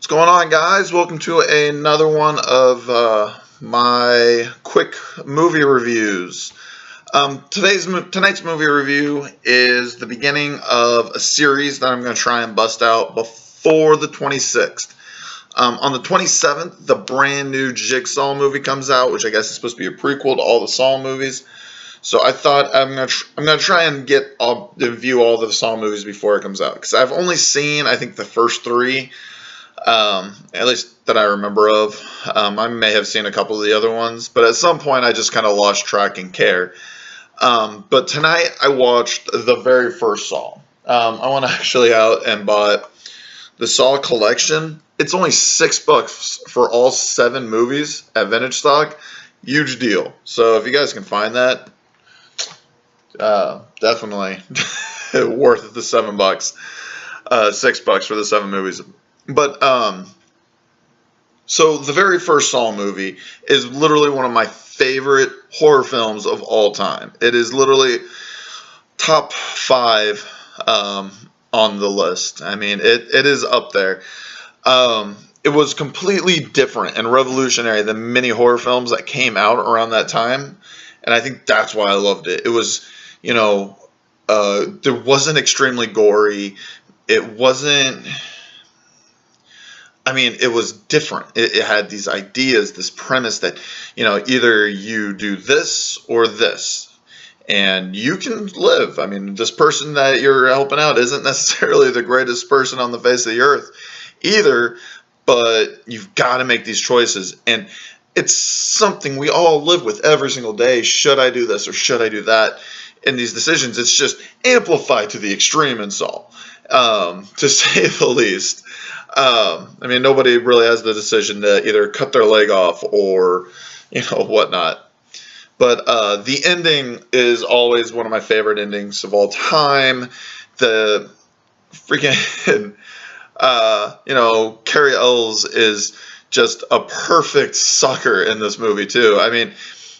What's going on, guys? Welcome to another one of my quick movie reviews. Tonight's movie review is the beginning of a series that I'm going to try and bust out before the 26th. On the 27th, the brand new Jigsaw movie comes out, which I guess is supposed to be a prequel to all the Saw movies. So I thought I'm gonna try and view all the Saw movies before it comes out, because I've only seen, I think, the first three. At least that I remember of. I may have seen a couple of the other ones, but at some point I just kind of lost track and care. But tonight I watched the very first Saw. I went actually out and bought the Saw collection. It's only $6 for all 7 movies at Vintage Stock. Huge deal. So if you guys can find that, definitely worth the $7. $6 for the 7 movies. But, so the very first Saw movie is literally one of my favorite horror films of all time. It is literally top 5, on the list. I mean, it is up there. It was completely different and revolutionary than many horror films that came out around that time. And I think that's why I loved it. It was, you know, there wasn't extremely gory. It wasn't... I mean, it was different. It had these ideas, this premise that, you know, either you do this or this, and you can live. I mean, this person that you're helping out isn't necessarily the greatest person on the face of the earth either, but you've got to make these choices. And it's something we all live with every single day. Should I do this or should I do that? In these decisions, it's just amplified to the extreme in Saw, to say the least. I mean, nobody really has the decision to either cut their leg off or, you know, whatnot. But the ending is always one of my favorite endings of all time. The freaking, you know, Cary Elwes is just a perfect sucker in this movie, too. I mean,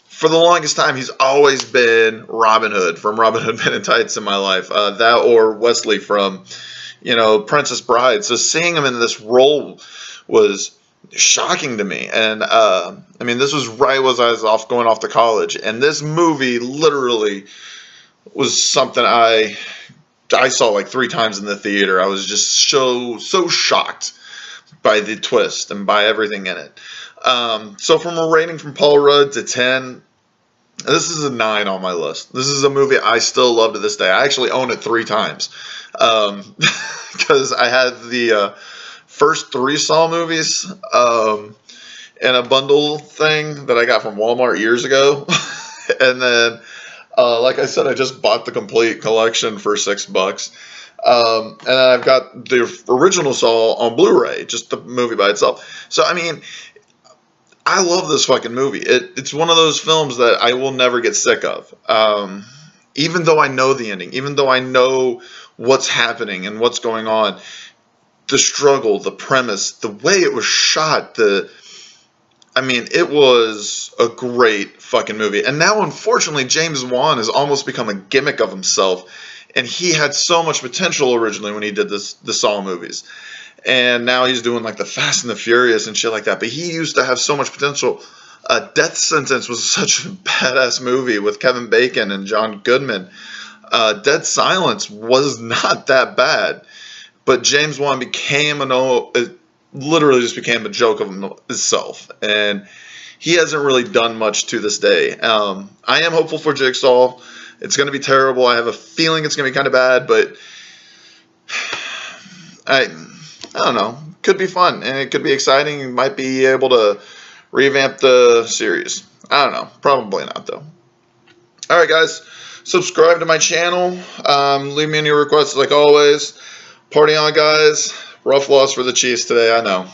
for the longest time, he's always been Robin Hood from Robin Hood Men in Tights in my life. That or Wesley from... you know, Princess Bride. So seeing him in this role was shocking to me. And, I mean, this was right as I was going off to college. And this movie literally was something I saw like 3 times in the theater. I was just so shocked by the twist and by everything in it. So from a rating from Paul Rudd to 10, this is a 9 on my list. This is a movie I still love to this day. I actually own it 3 times. Because I had the first 3 Saw movies in a bundle thing that I got from Walmart years ago. And then, like I said, I just bought the complete collection for $6. And then I've got the original Saw on Blu-ray, just the movie by itself. So, I mean... I love this fucking movie. It's one of those films that I will never get sick of. Even though I know the ending, even though I know what's happening and what's going on, the struggle, the premise, the way it was shot, I mean, it was a great fucking movie. And now, unfortunately, James Wan has almost become a gimmick of himself. And he had so much potential originally when he did the Saw movies. And now he's doing like the Fast and the Furious and shit like that. But he used to have so much potential. Death Sentence was such a badass movie with Kevin Bacon and John Goodman. Dead Silence was not that bad. But James Wan literally just became a joke of himself. And he hasn't really done much to this day. I am hopeful for Jigsaw. It's going to be terrible. I have a feeling it's going to be kind of bad. But I don't know. Could be fun, and it could be exciting. You might be able to revamp the series. I don't know. Probably not, though. Alright, guys. Subscribe to my channel. Leave me any requests, like always. Party on, guys. Rough loss for the Chiefs today, I know.